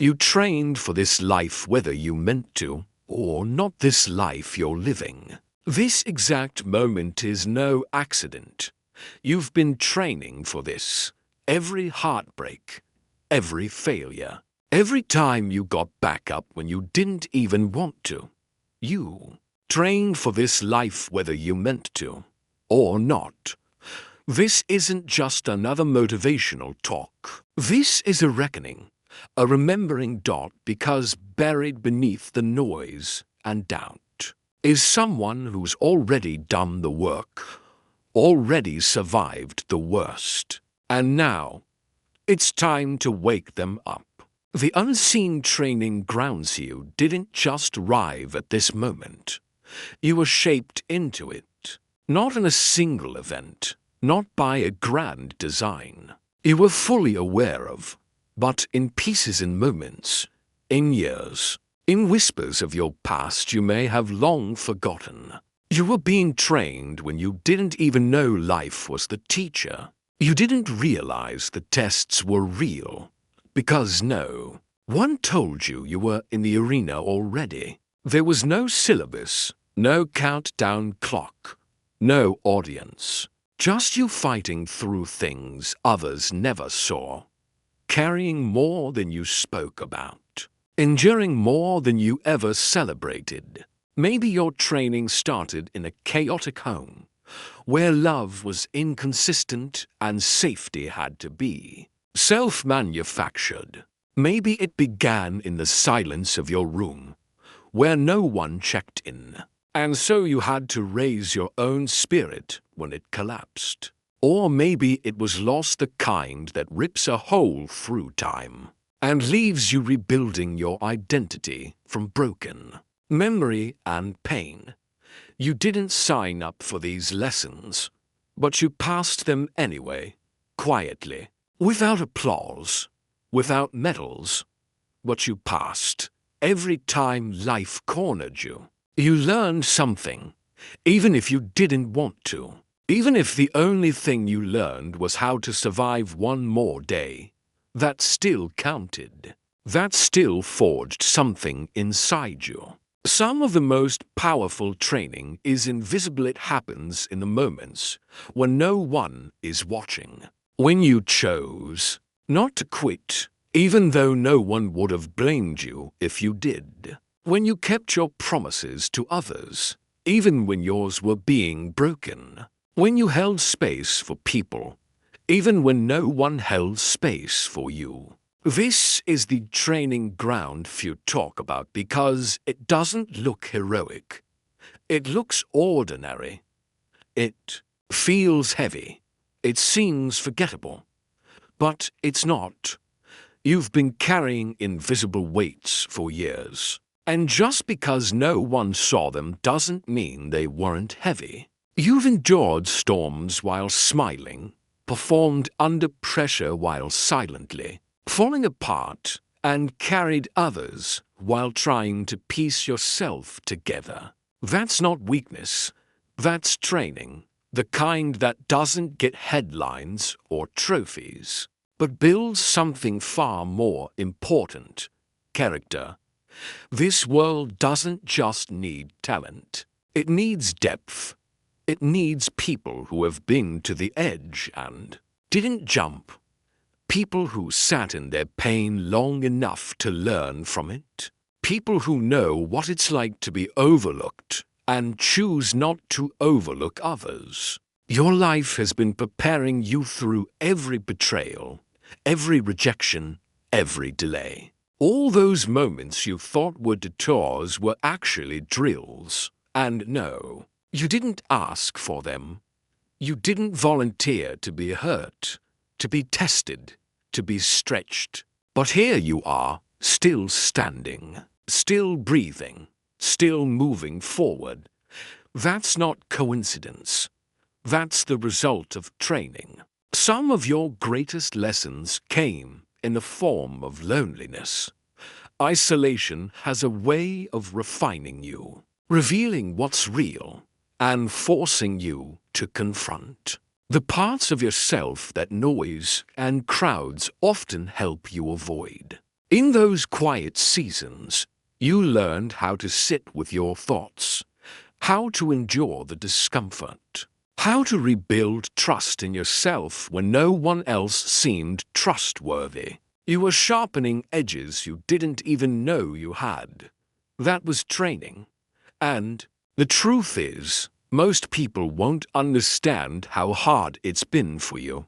You trained for this life whether you meant to or not this life you're living. This exact moment is no accident. You've been training for this. Every heartbreak, every failure, every time you got back up when you didn't even want to. You trained for this life whether you meant to or not. This isn't just another motivational talk. This is a reckoning, a remembering dot, because buried beneath the noise and doubt is someone who's already done the work, already survived the worst. And now, it's time to wake them up. The unseen training grounds you didn't just arrive at this moment. You were shaped into it, not in a single event, not by a grand design. You were fully aware of, but in pieces and moments, in years, in whispers of your past you may have long forgotten. You were being trained when you didn't even know life was the teacher. You didn't realize the tests were real, because no one told you you were in the arena already. There was no syllabus, no countdown clock, no audience. Just you fighting through things others never saw, carrying more than you spoke about, enduring more than you ever celebrated. Maybe your training started in a chaotic home, where love was inconsistent and safety had to be self-manufactured. Maybe it began in the silence of your room, where no one checked in, and so you had to raise your own spirit when it collapsed. Or maybe it was loss, the kind that rips a hole through time and leaves you rebuilding your identity from broken memory and pain. You didn't sign up for these lessons, but you passed them anyway, quietly, without applause, without medals. But you passed. Every time life cornered you, you learned something, even if you didn't want to. Even if the only thing you learned was how to survive one more day, that still counted. That still forged something inside you. Some of the most powerful training is invisible. It happens in the moments when no one is watching. When you chose not to quit, even though no one would have blamed you if you did. When you kept your promises to others, even when yours were being broken. When you held space for people, even when no one held space for you. This is the training ground few talk about because it doesn't look heroic. It looks ordinary. It feels heavy. It seems forgettable. But it's not. You've been carrying invisible weights for years. And just because no one saw them doesn't mean they weren't heavy. You've endured storms while smiling, performed under pressure while silently falling apart, and carried others while trying to piece yourself together. That's not weakness. That's training, the kind that doesn't get headlines or trophies, but builds something far more important: character. This world doesn't just need talent. It needs depth. It needs people who have been to the edge and didn't jump. People who sat in their pain long enough to learn from it. People who know what it's like to be overlooked and choose not to overlook others. Your life has been preparing you through every betrayal, every rejection, every delay. All those moments you thought were detours were actually drills. And no, you didn't ask for them. You didn't volunteer to be hurt, to be tested, to be stretched. But here you are, still standing, still breathing, still moving forward. That's not coincidence. That's the result of training. Some of your greatest lessons came in the form of loneliness. Isolation has a way of refining you, revealing what's real, and forcing you to confront the parts of yourself that noise and crowds often help you avoid. In those quiet seasons, you learned how to sit with your thoughts, how to endure the discomfort, how to rebuild trust in yourself when no one else seemed trustworthy. You were sharpening edges you didn't even know you had. That was training. And the truth is, most people won't understand how hard it's been for you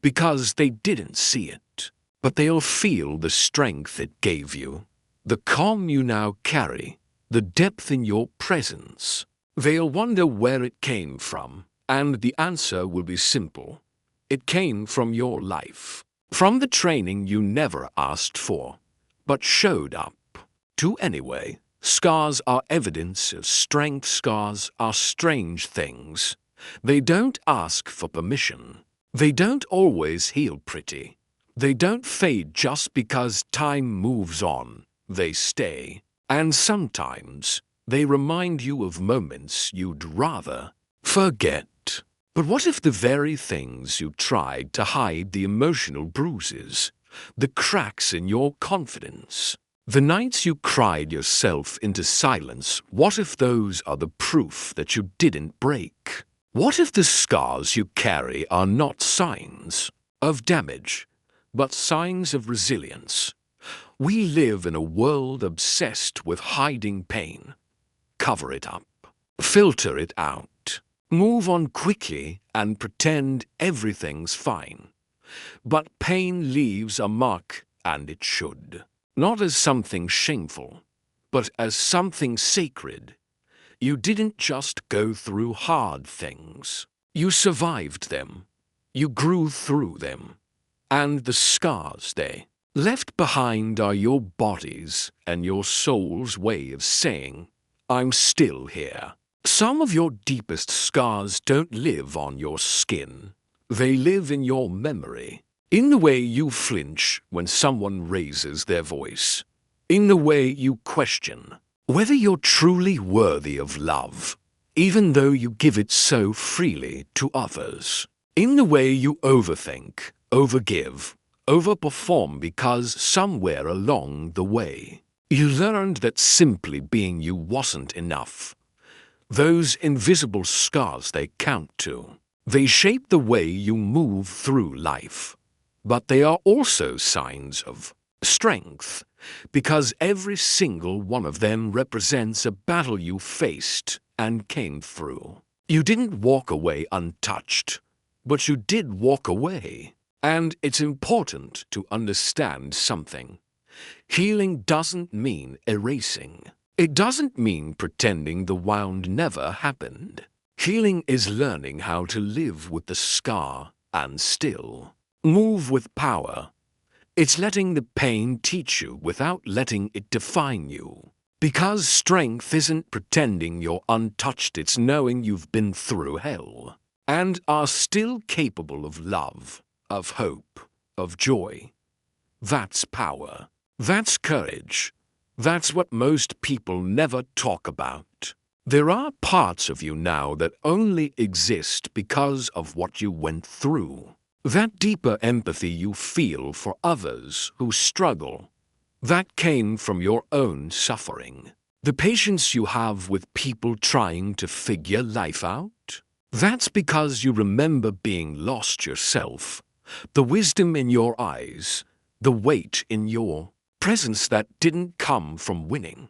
because they didn't see it. But they'll feel the strength it gave you, the calm you now carry, the depth in your presence. They'll wonder where it came from, and the answer will be simple. It came from your life, from the training you never asked for, but showed up to anyway. Scars are evidence of strength. Scars are strange things. They don't ask for permission. They don't always heal pretty. They don't fade just because time moves on. They stay. And sometimes they remind you of moments you'd rather forget. But what if the very things you tried to hide, the emotional bruises, the cracks in your confidence, the nights you cried yourself into silence, what if those are the proof that you didn't break? What if the scars you carry are not signs of damage, but signs of resilience? We live in a world obsessed with hiding pain. Cover it up, filter it out, move on quickly and pretend everything's fine. But pain leaves a mark, and it should. Not as something shameful, but as something sacred. You didn't just go through hard things. You survived them. You grew through them. And the scars they left behind are your body's and your soul's way of saying, I'm still here. Some of your deepest scars don't live on your skin. They live in your memory. In the way you flinch when someone raises their voice. In the way you question whether you're truly worthy of love, even though you give it so freely to others. In the way you overthink, overgive, overperform because somewhere along the way, you learned that simply being you wasn't enough. Those invisible scars they count too. They shape the way you move through life. But they are also signs of strength, because every single one of them represents a battle you faced and came through. You didn't walk away untouched, but you did walk away. And it's important to understand something. Healing doesn't mean erasing. It doesn't mean pretending the wound never happened. Healing is learning how to live with the scar and still move with power. It's letting the pain teach you without letting it define you. Because strength isn't pretending you're untouched, it's knowing you've been through hell and are still capable of love, of hope, of joy. That's power. That's courage. That's what most people never talk about. There are parts of you now that only exist because of what you went through. That deeper empathy you feel for others who struggle, that came from your own suffering. The patience you have with people trying to figure life out, that's because you remember being lost yourself. The wisdom in your eyes, the weight in your presence that didn't come from winning.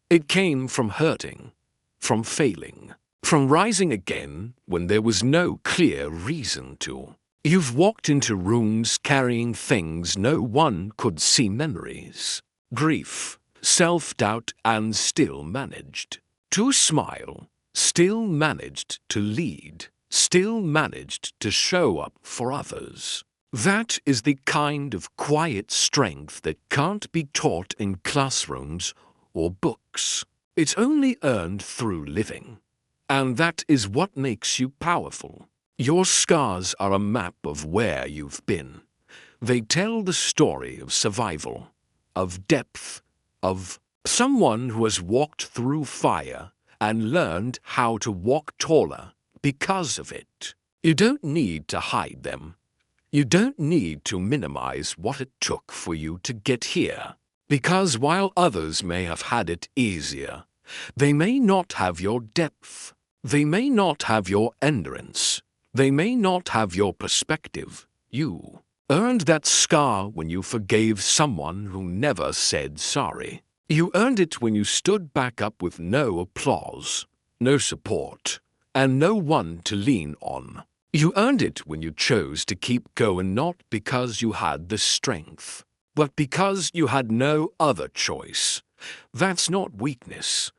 It came from hurting, from failing, from rising again when there was no clear reason to. You've walked into rooms carrying things no one could see, memories, grief, self-doubt, and still managed to smile, still managed to lead, still managed to show up for others. That is the kind of quiet strength that can't be taught in classrooms or books. It's only earned through living. And that is what makes you powerful. Your scars are a map of where you've been. They tell the story of survival, of depth, of someone who has walked through fire and learned how to walk taller because of it. You don't need to hide them. You don't need to minimize what it took for you to get here. Because while others may have had it easier, they may not have your depth. They may not have your endurance. They may not have your perspective. You earned that scar when you forgave someone who never said sorry. You earned it when you stood back up with no applause, no support, and no one to lean on. You earned it when you chose to keep going, not because you had the strength, but because you had no other choice. That's not weakness.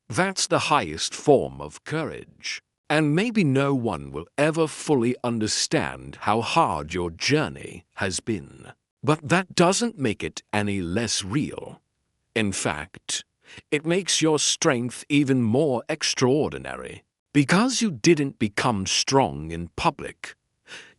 That's the highest form of courage. And maybe no one will ever fully understand how hard your journey has been. But that doesn't make it any less real. In fact, it makes your strength even more extraordinary. Because you didn't become strong in public,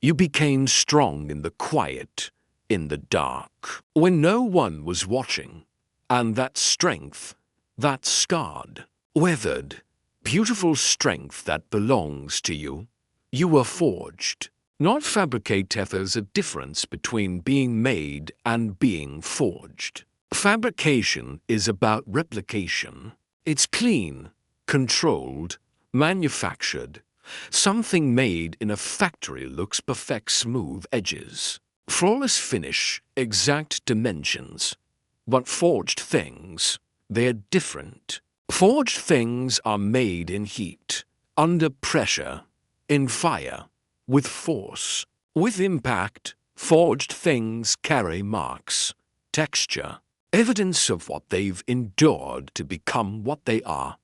you became strong in the quiet, in the dark, when no one was watching. And that strength, that scarred, weathered, beautiful strength that belongs to you, you were forged. Not fabricated. There's a difference between being made and being forged. Fabrication is about replication. It's clean, controlled, manufactured. Something made in a factory looks perfect, smooth edges, flawless finish, exact dimensions. But forged things, they're different. Forged things are made in heat, under pressure, in fire, with force, with impact. Forged things carry marks, texture, evidence of what they've endured to become what they are.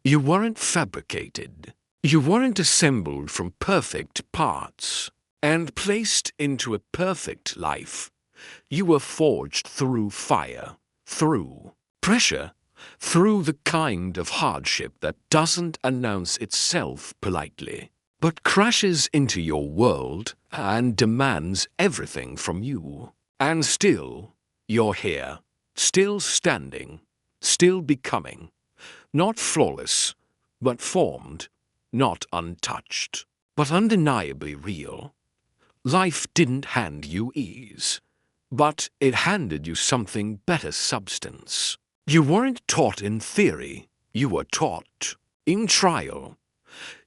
You weren't fabricated. You weren't assembled from perfect parts and placed into a perfect life. You were forged through fire, through pressure, through the kind of hardship that doesn't announce itself politely, but crashes into your world and demands everything from you. And still, you're here, still standing, still becoming. Not flawless, but formed, not untouched, but undeniably real. Life didn't hand you ease, but it handed you something better: substance. You weren't taught in theory, you were taught in trial.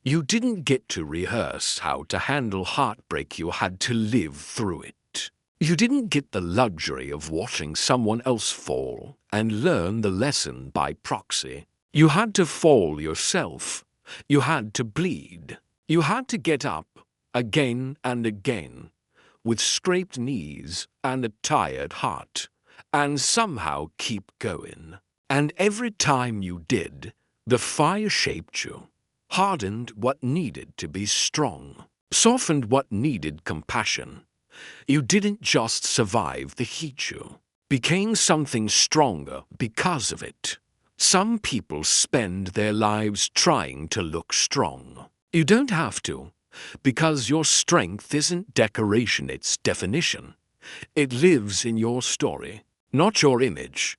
You didn't get to rehearse how to handle heartbreak, you had to live through it. You didn't get the luxury of watching someone else fall and learn the lesson by proxy. You had to fall yourself. You had to bleed. You had to get up again and again, with scraped knees and a tired heart, and somehow keep going. And every time you did, the fire shaped you, hardened what needed to be strong, softened what needed compassion. You didn't just survive the heat, you became something stronger because of it. Some people spend their lives trying to look strong. You don't have to, because your strength isn't decoration, it's definition. It lives in your story, not your image.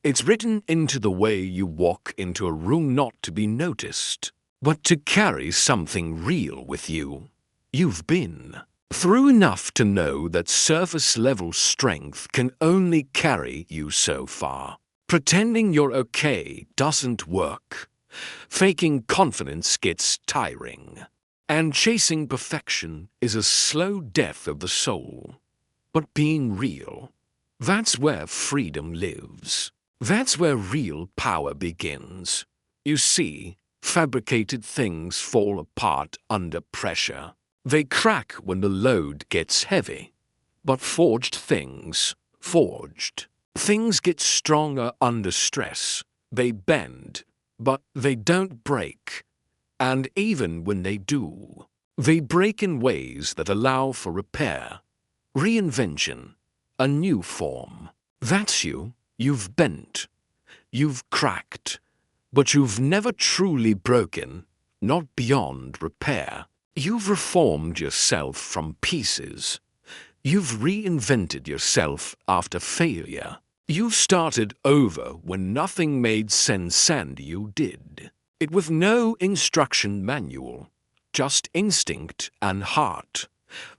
It's written into the way you walk into a room, not to be noticed, but to carry something real with you. You've been through enough to know that surface-level strength can only carry you so far. Pretending you're okay doesn't work. Faking confidence gets tiring. And chasing perfection is a slow death of the soul. But being real, that's where freedom lives. That's where real power begins. You see, fabricated things fall apart under pressure. They crack when the load gets heavy. But forged things, things get stronger under stress. They bend, but they don't break. And even when they do, they break in ways that allow for repair, reinvention, a new form. That's you. You've bent. You've cracked. But you've never truly broken, not beyond repair. You've reformed yourself from pieces. You've reinvented yourself after failure. You've started over when nothing made sense, and you did it with no instruction manual, just instinct and heart.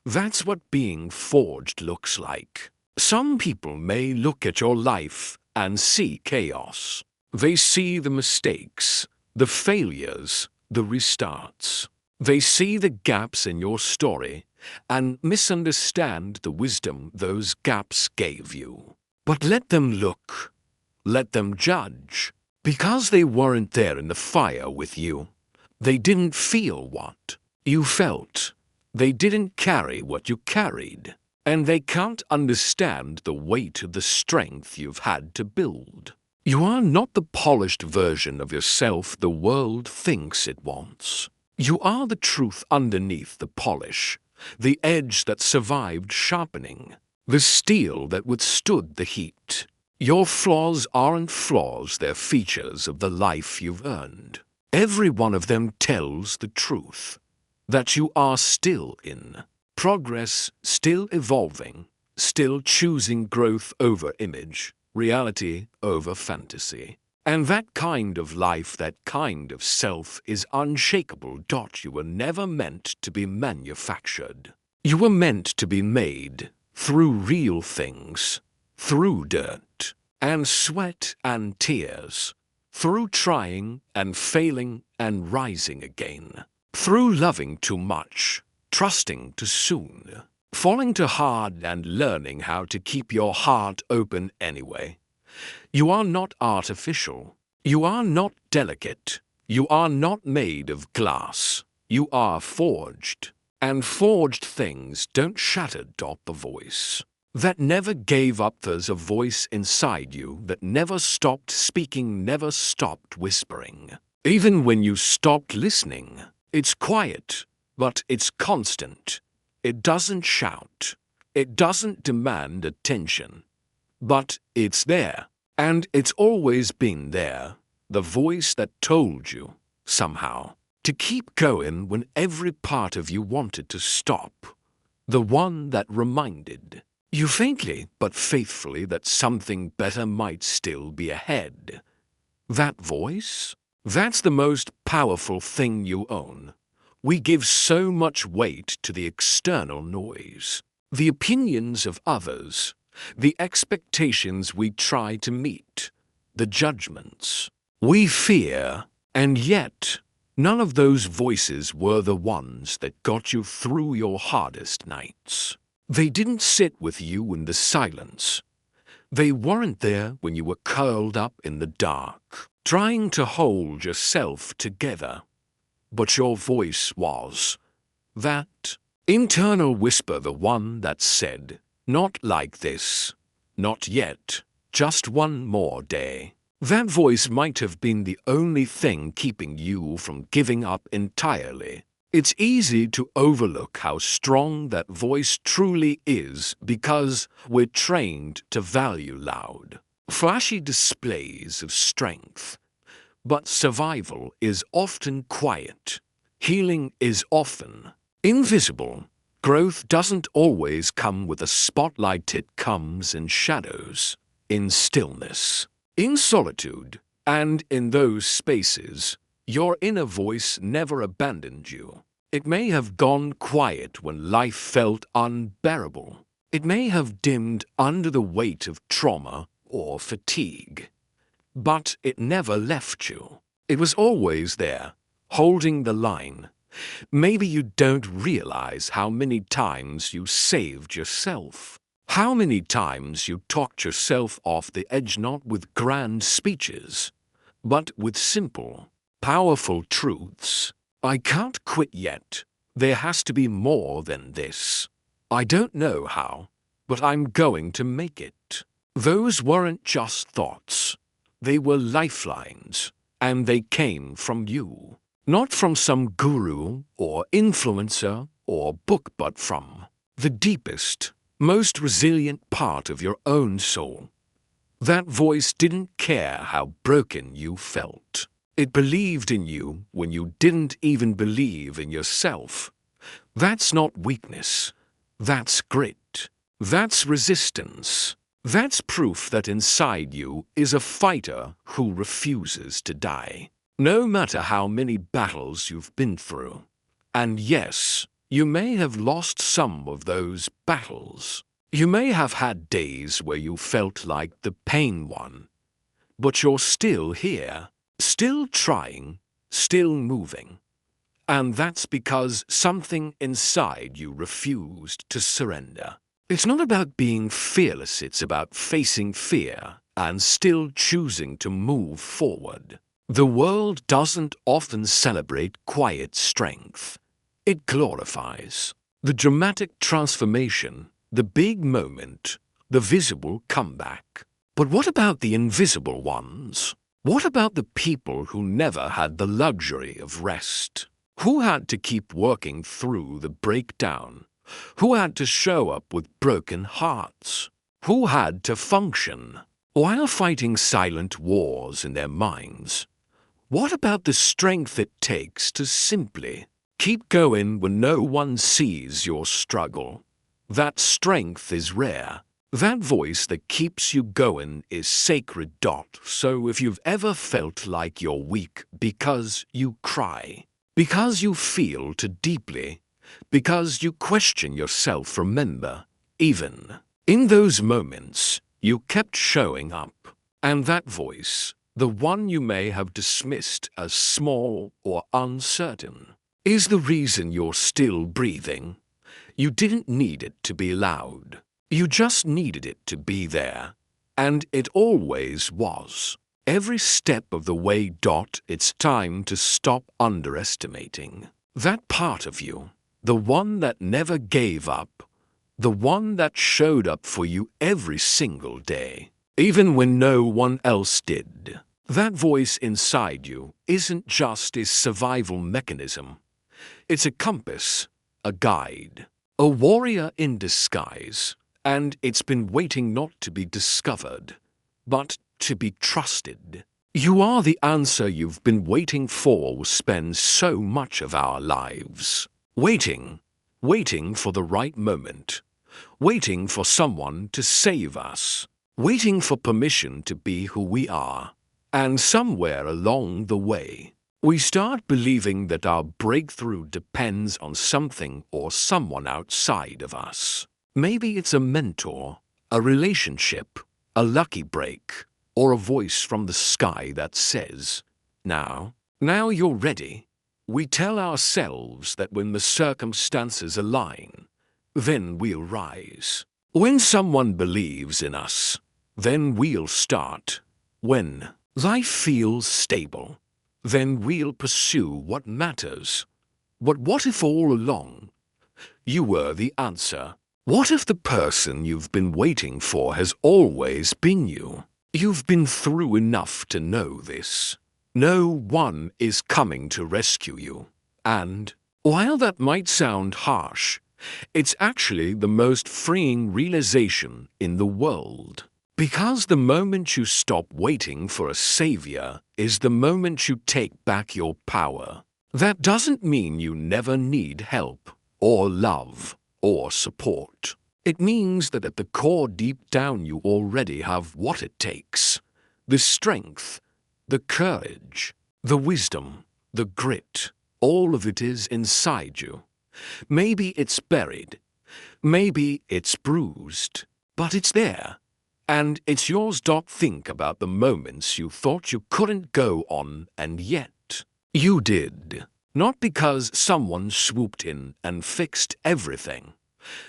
That's what being forged looks like. Some people may look at your life and see chaos. They see the mistakes, the failures, the restarts. They see the gaps in your story and misunderstand the wisdom those gaps gave you. But let them look. Let them judge. Because they weren't there in the fire with you. They didn't feel what you felt. They didn't carry what you carried. And they can't understand the weight of the strength you've had to build. You are not the polished version of yourself the world thinks it wants. You are the truth underneath the polish, the edge that survived sharpening, the steel that withstood the heat. Your flaws aren't flaws, they're features of the life you've earned. Every one of them tells the truth, that you are still in progress, still evolving, still choosing growth over image, reality over fantasy. And that kind of life, that kind of self is unshakable. You were never meant to be manufactured. You were meant to be made through real things, through dirt and sweat and tears, through trying and failing and rising again, through loving too much, trusting too soon, falling too hard and learning how to keep your heart open anyway. You are not artificial. You are not delicate. You are not made of glass. You are forged. And forged things don't shatter. The voice that never gave up. There's a voice inside you that never stopped speaking, never stopped whispering. Even when you stopped listening, it's quiet, but it's constant. It doesn't shout. It doesn't demand attention. But it's there, and it's always been there. The voice that told you, somehow, to keep going when every part of you wanted to stop. The one that reminded you faintly but faithfully that something better might still be ahead. That voice? That's the most powerful thing you own. We give so much weight to the external noise, the opinions of others, the expectations we try to meet, the judgments we fear, and yet none of those voices were the ones that got you through your hardest nights. They didn't sit with you in the silence. They weren't there when you were curled up in the dark, trying to hold yourself together. But your voice was that internal whisper, the one that said, "Not like this, not yet, just one more day." That voice might have been the only thing keeping you from giving up entirely. It's easy to overlook how strong that voice truly is because we're trained to value loud, flashy displays of strength. But survival is often quiet. Healing is often invisible. Growth doesn't always come with a spotlight. It comes in shadows, in stillness, in solitude, and in those spaces, your inner voice never abandoned you. It may have gone quiet when life felt unbearable. It may have dimmed under the weight of trauma or fatigue. But it never left you. It was always there, holding the line. Maybe you don't realize how many times you saved yourself. How many times you talked yourself off the edge, not with grand speeches, but with simple, powerful truths. I can't quit yet. There has to be more than this. I don't know how, but I'm going to make it. Those weren't just thoughts. They were lifelines, and they came from you. Not from some guru or influencer or book, but from the deepest, most resilient part of your own soul. That voice didn't care how broken you felt. It believed in you when you didn't even believe in yourself. That's not weakness. That's grit. That's resistance. That's proof that inside you is a fighter who refuses to die, no matter how many battles you've been through. And yes, you may have lost some of those battles. You may have had days where you felt like the pain one, but you're still here, still trying, still moving. And that's because something inside you refused to surrender. It's not about being fearless, it's about facing fear and still choosing to move forward. The world doesn't often celebrate quiet strength. It glorifies the dramatic transformation, the big moment, the visible comeback. But what about the invisible ones? What about the people who never had the luxury of rest? Who had to keep working through the breakdown? Who had to show up with broken hearts? Who had to function while fighting silent wars in their minds? What about the strength it takes to simply keep going when no one sees your struggle? That strength is rare. That voice that keeps you going is sacred. So if you've ever felt like you're weak because you cry, because you feel too deeply, because you question yourself, remember, even in those moments, you kept showing up. And that voice, the one you may have dismissed as small or uncertain, is the reason you're still breathing. You didn't need it to be loud. You just needed it to be there. And it always was. Every step of the way. It's time to stop underestimating that part of you, the one that never gave up, the one that showed up for you every single day, even when no one else did. That voice inside you isn't just a survival mechanism. It's a compass, a guide, a warrior in disguise, and it's been waiting not to be discovered, but to be trusted. You are the answer you've been waiting for. We spend so much of our lives waiting for the right moment, waiting for someone to save us, waiting for permission to be who we are. And somewhere along the way, we start believing that our breakthrough depends on something or someone outside of us. Maybe it's a mentor, a relationship, a lucky break, or a voice from the sky that says, now you're ready. We tell ourselves that when the circumstances align, then we'll rise. When someone believes in us, then we'll start. When life feels stable, then we'll pursue what matters. But what if all along you were the answer? What if the person you've been waiting for has always been you? You've been through enough to know this. No one is coming to rescue you. And while that might sound harsh, it's actually the most freeing realization in the world. Because the moment you stop waiting for a savior is the moment you take back your power. That doesn't mean you never need help, or love, or support. It means that at the core, deep down, you already have what it takes. The strength, the courage, the wisdom, the grit. All of it is inside you. Maybe it's buried. Maybe it's bruised. But it's there. And it's yours. Think about the moments you thought you couldn't go on, and yet you did. Not because someone swooped in and fixed everything.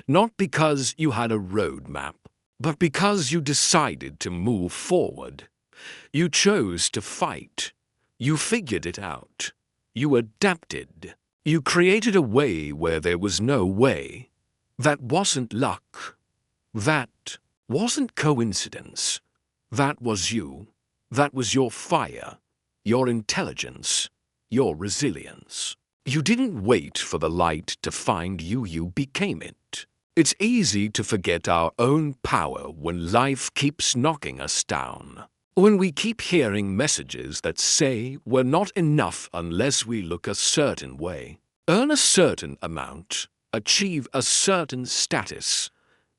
Not because you had a roadmap, but because you decided to move forward. You chose to fight. You figured it out. You adapted. You created a way where there was no way. That wasn't luck. That wasn't coincidence. That was you. That was your fire, your intelligence, your resilience. You didn't wait for the light to find you, you became it. It's easy to forget our own power when life keeps knocking us down. When we keep hearing messages that say we're not enough unless we look a certain way, earn a certain amount, achieve a certain status.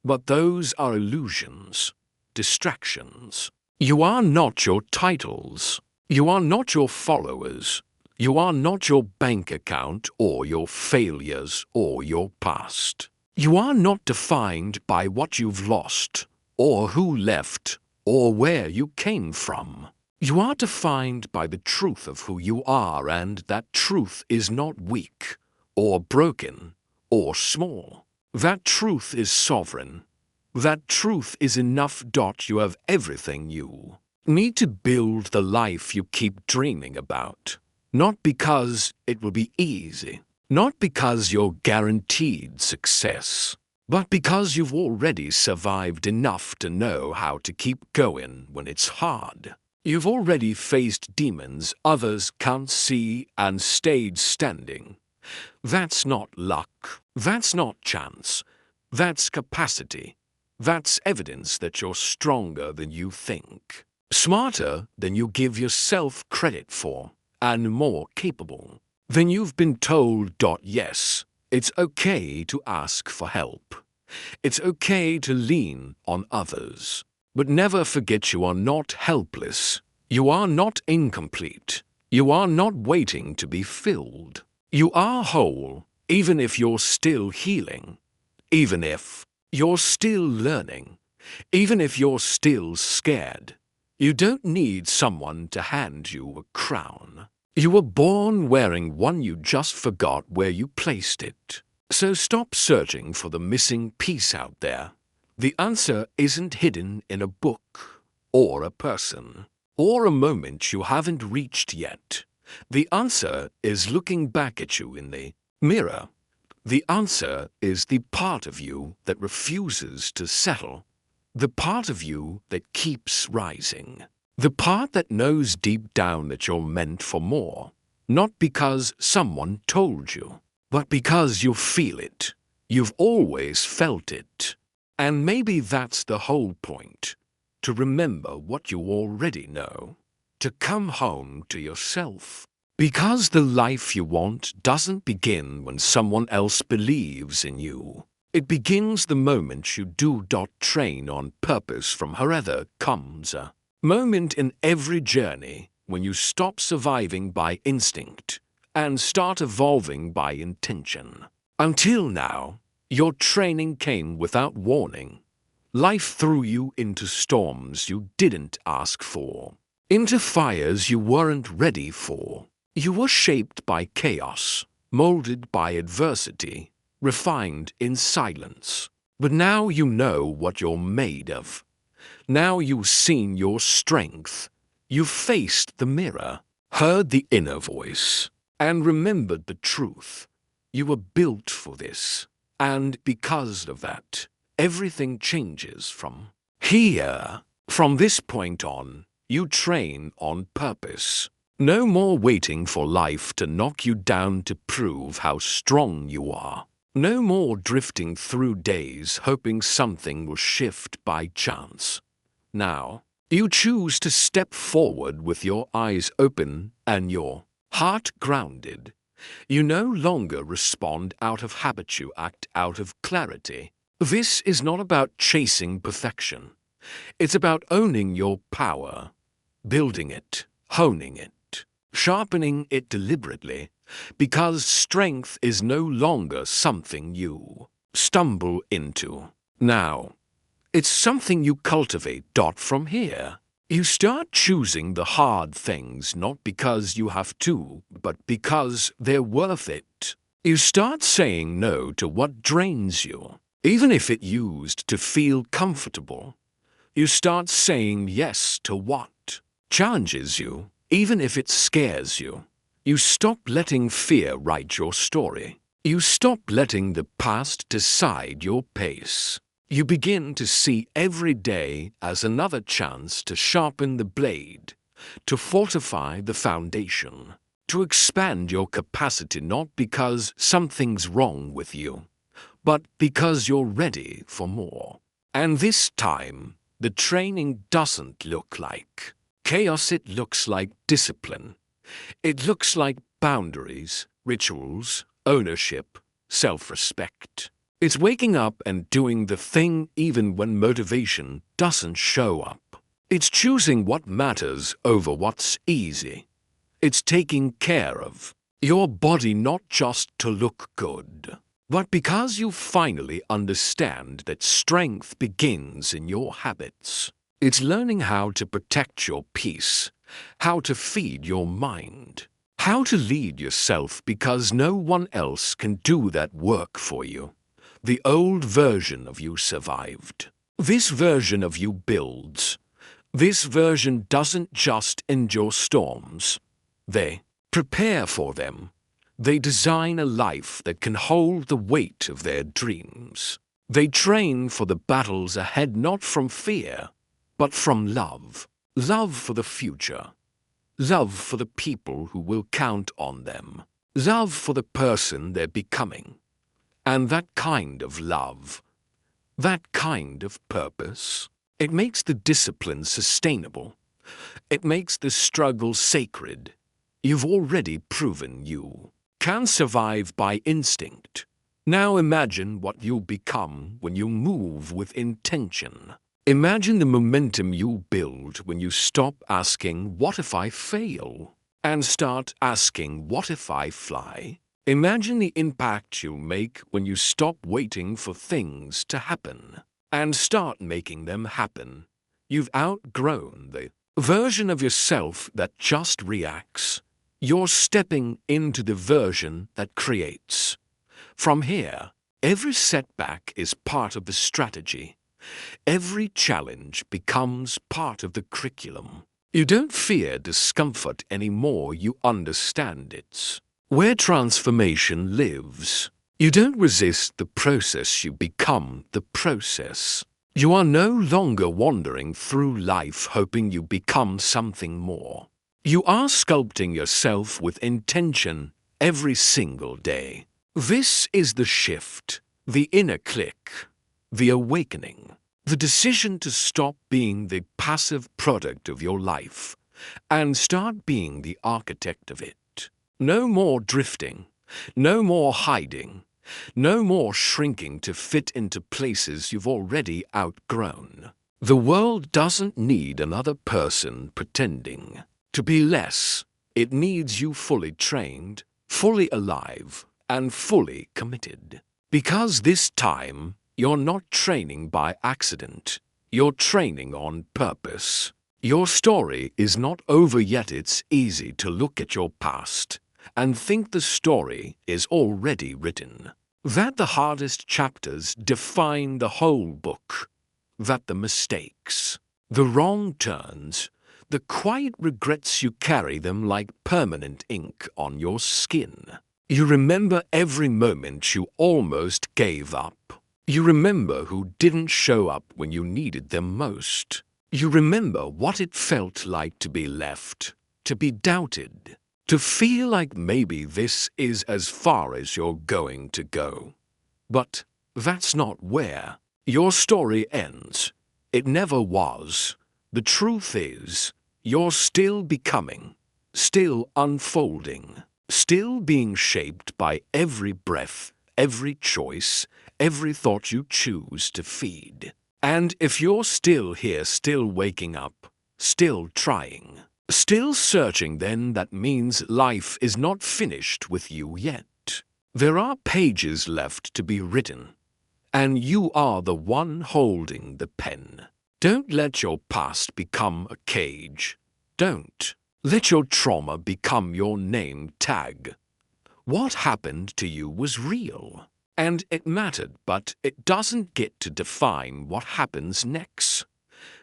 But those are illusions, distractions. You are not your titles. You are not your followers. You are not your bank account or your failures or your past. You are not defined by what you've lost, or who left, or where you came from. You are defined by the truth of who you are, and that truth is not weak, or broken, or small. That truth is sovereign. That truth is enough. You have everything you need to build the life you keep dreaming about. Not because it will be easy, not because you're guaranteed success, but because you've already survived enough to know how to keep going when it's hard. You've already faced demons others can't see and stayed standing. That's not luck. That's not chance. That's capacity. That's evidence that you're stronger than you think, smarter than you give yourself credit for, and more capable than you've been told. Yes, it's okay to ask for help. It's okay to lean on others. But never forget you are not helpless. You are not incomplete. You are not waiting to be filled. You are whole, even if you're still healing, even if you're still learning, even if you're still scared. You don't need someone to hand you a crown. You were born wearing one, you just forgot where you placed it. So stop searching for the missing piece out there. The answer isn't hidden in a book, or a person, or a moment you haven't reached yet. The answer is looking back at you in the mirror. The answer is the part of you that refuses to settle, the part of you that keeps rising, the part that knows deep down that you're meant for more, not because someone told you, but because you feel it. You've always felt it. And maybe that's the whole point, to remember what you already know, to come home to yourself. Because the life you want doesn't begin when someone else believes in you. It begins the moment you do. Train on purpose from wherever comes a moment in every journey when you stop surviving by instinct and start evolving by intention. Until now, your training came without warning. Life threw you into storms you didn't ask for, into fires you weren't ready for. You were shaped by chaos, molded by adversity, refined in silence. But now you know what you're made of. Now you've seen your strength. You've faced the mirror, heard the inner voice, and remembered the truth. You were built for this. And because of that, everything changes from here. From this point on, you train on purpose. No more waiting for life to knock you down to prove how strong you are. No more drifting through days hoping something will shift by chance. Now, you choose to step forward with your eyes open and your heart grounded. You no longer respond out of habit, you act out of clarity. This is not about chasing perfection. It's about owning your power, building it, honing it, sharpening it deliberately, because strength is no longer something you stumble into. Now, it's something you cultivate. From here, you start choosing the hard things not because you have to, but because they're worth it. You start saying no to what drains you, even if it used to feel comfortable. You start saying yes to what challenges you, even if it scares you. You stop letting fear write your story. You stop letting the past decide your pace. You begin to see every day as another chance to sharpen the blade, to fortify the foundation, to expand your capacity, not because something's wrong with you, but because you're ready for more. And this time, the training doesn't look like chaos, it looks like discipline. It looks like boundaries, rituals, ownership, self-respect. It's waking up and doing the thing even when motivation doesn't show up. It's choosing what matters over what's easy. It's taking care of your body not just to look good, but because you finally understand that strength begins in your habits. It's learning how to protect your peace, how to feed your mind, how to lead yourself because no one else can do that work for you. The old version of you survived. This version of you builds. This version doesn't just endure storms. They prepare for them. They design a life that can hold the weight of their dreams. They train for the battles ahead not from fear, but from love. Love for the future. Love for the people who will count on them. Love for the person they're becoming. And that kind of love, that kind of purpose, it makes the discipline sustainable. It makes the struggle sacred. You've already proven you can survive by instinct. Now imagine what you'll become when you move with intention. Imagine the momentum you build when you stop asking, "What if I fail?" and start asking, "What if I fly?" Imagine the impact you'll make when you stop waiting for things to happen and start making them happen. You've outgrown the version of yourself that just reacts. You're stepping into the version that creates. From here, every setback is part of the strategy. Every challenge becomes part of the curriculum. You don't fear discomfort anymore, you understand it. Where transformation lives. You don't resist the process, you become the process. You are no longer wandering through life hoping you become something more. You are sculpting yourself with intention every single day. This is the shift, the inner click, the awakening, the decision to stop being the passive product of your life and start being the architect of it. No more drifting, no more hiding, no more shrinking to fit into places you've already outgrown. The world doesn't need another person pretending to be less. It needs you fully trained, fully alive, and fully committed. Because this time, you're not training by accident. You're training on purpose. Your story is not over yet. It's easy to look at your past and think the story is already written. That the hardest chapters define the whole book. That the mistakes, the wrong turns, the quiet regrets you carry them like permanent ink on your skin. You remember every moment you almost gave up. You remember who didn't show up when you needed them most. You remember what it felt like to be left, to be doubted, to feel like maybe this is as far as you're going to go. But that's not where your story ends. It never was. The truth is, you're still becoming, still unfolding, still being shaped by every breath, every choice, every thought you choose to feed. And if you're still here, still waking up, still trying, still searching, then that means life is not finished with you yet. There are pages left to be written, and you are the one holding the pen. Don't let your past become a cage. Don't let your trauma become your name tag. What happened to you was real, and it mattered, but it doesn't get to define what happens next.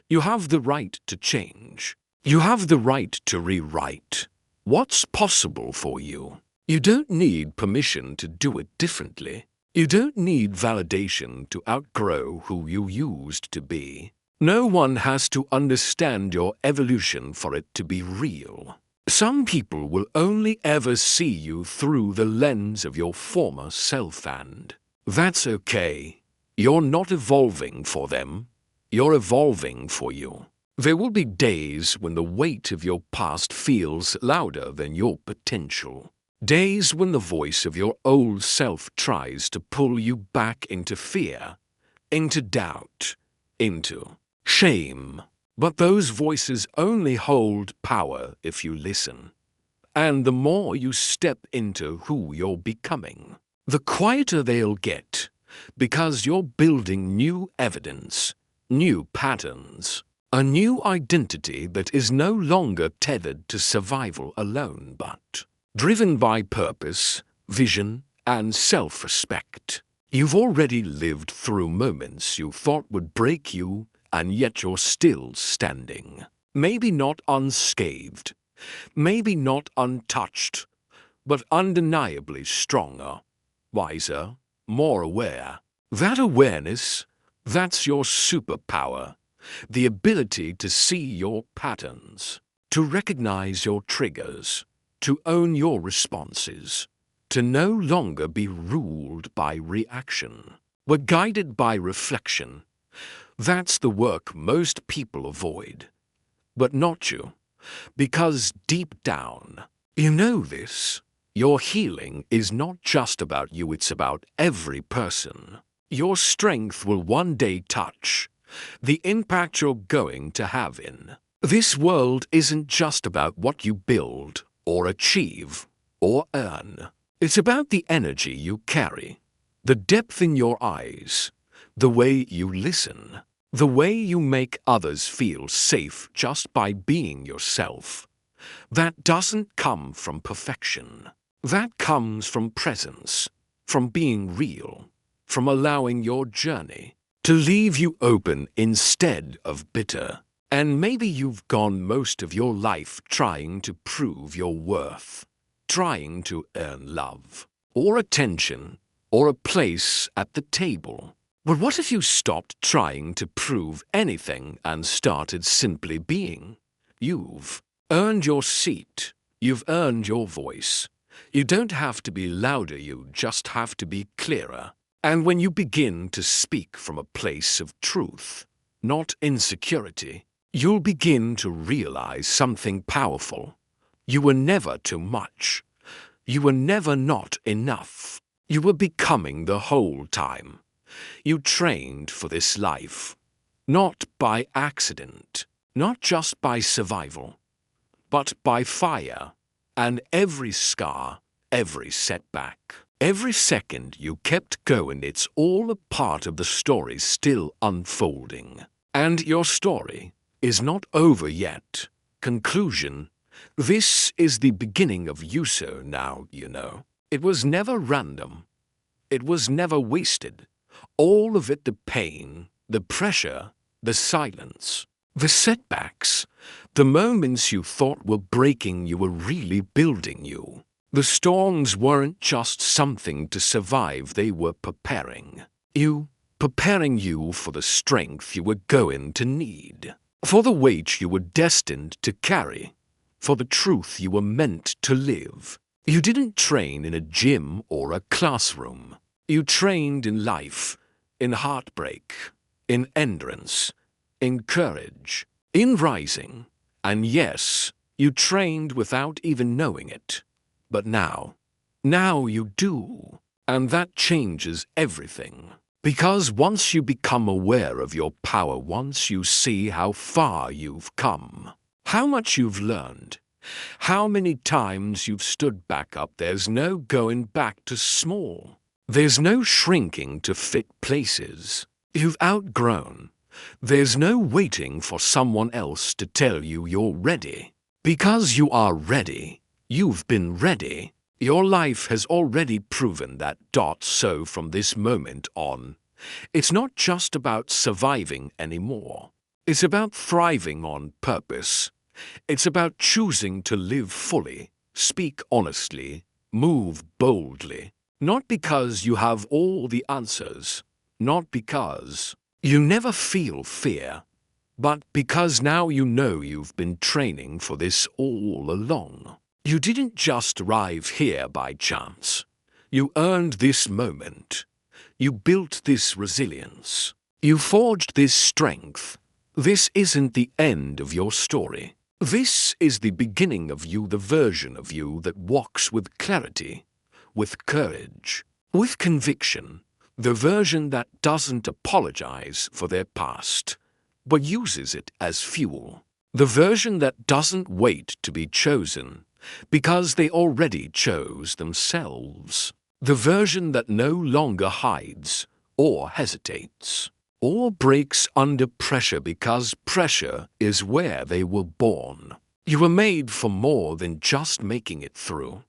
You have the right to change. You have the right to rewrite what's possible for you. You don't need permission to do it differently. You don't need validation to outgrow who you used to be. No one has to understand your evolution for it to be real. Some people will only ever see you through the lens of your former self, and that's okay. You're not evolving for them. You're evolving for you. There will be days when the weight of your past feels louder than your potential. Days when the voice of your old self tries to pull you back into fear, into doubt, into shame. But those voices only hold power if you listen. And the more you step into who you're becoming, the quieter they'll get, because you're building new evidence, new patterns, a new identity that is no longer tethered to survival alone, but driven by purpose, vision, and self-respect. You've already lived through moments you thought would break you, and yet you're still standing. Maybe not unscathed, maybe not untouched, but undeniably stronger, wiser, more aware. That awareness, that's your superpower, the ability to see your patterns, to recognize your triggers, to own your responses, to no longer be ruled by reaction. We're guided by reflection. That's the work most people avoid. But not you, because deep down, you know this. Your healing is not just about you, it's about every person. Your strength will one day touch the impact you're going to have in this world. Isn't just about what you build or achieve or earn. It's about the energy you carry, the depth in your eyes, the way you listen, the way you make others feel safe just by being yourself. That doesn't come from perfection. That comes from presence, from being real, from allowing your journey to leave you open instead of bitter. And maybe you've gone most of your life trying to prove your worth, trying to earn love, or attention, or a place at the table. But what if you stopped trying to prove anything and started simply being? You've earned your seat. You've earned your voice. You don't have to be louder, you just have to be clearer. And when you begin to speak from a place of truth, not insecurity, you'll begin to realize something powerful. You were never too much. You were never not enough. You were becoming the whole time. You trained for this life, not by accident, not just by survival, but by fire, and every scar, every setback, every second you kept going, it's all a part of the story still unfolding. And your story is not over yet. Conclusion: this is the beginning of you, so now you know. It was never random. It was never wasted. All of it, the pain, the pressure, the silence, the setbacks, the moments you thought were breaking you were really building you. The storms weren't just something to survive, they were preparing you for the strength you were going to need, for the weight you were destined to carry, for the truth you were meant to live. You didn't train in a gym or a classroom. You trained in life, in heartbreak, in endurance, in courage, in rising. And yes, you trained without even knowing it. But now you do. And that changes everything. Because once you become aware of your power, once you see how far you've come, how much you've learned, how many times you've stood back up, there's no going back to small. There's no shrinking to fit places you've outgrown. There's no waiting for someone else to tell you you're ready. Because you are ready. You've been ready. Your life has already proven that. So from this moment on, it's not just about surviving anymore. It's about thriving on purpose. It's about choosing to live fully, speak honestly, move boldly. Not because you have all the answers, not because you never feel fear, but because now you know you've been training for this all along. You didn't just arrive here by chance. You earned this moment. You built this resilience. You forged this strength. This isn't the end of your story. This is the beginning of you, the version of you that walks with clarity, with courage, with conviction, the version that doesn't apologize for their past, but uses it as fuel, the version that doesn't wait to be chosen because they already chose themselves, The version that no longer hides or hesitates, or breaks under pressure because pressure is where they were born. You were made for more than just making it through.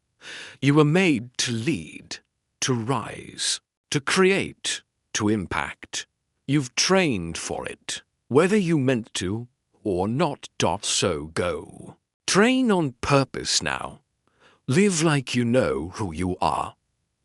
You were made to lead, to rise, to create, to impact. You've trained for it, whether you meant to or not. So go. Train on purpose now. Live like you know who you are.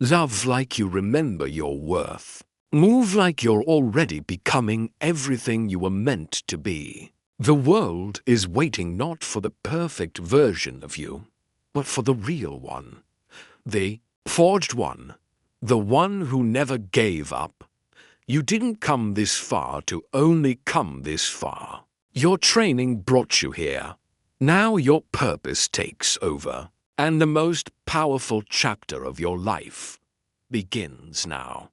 Love like you remember your worth. Move like you're already becoming everything you were meant to be. The world is waiting not for the perfect version of you, but for the real one. The forged one. The one who never gave up. You didn't come this far to only come this far. Your training brought you here. Now your purpose takes over, and the most powerful chapter of your life begins now.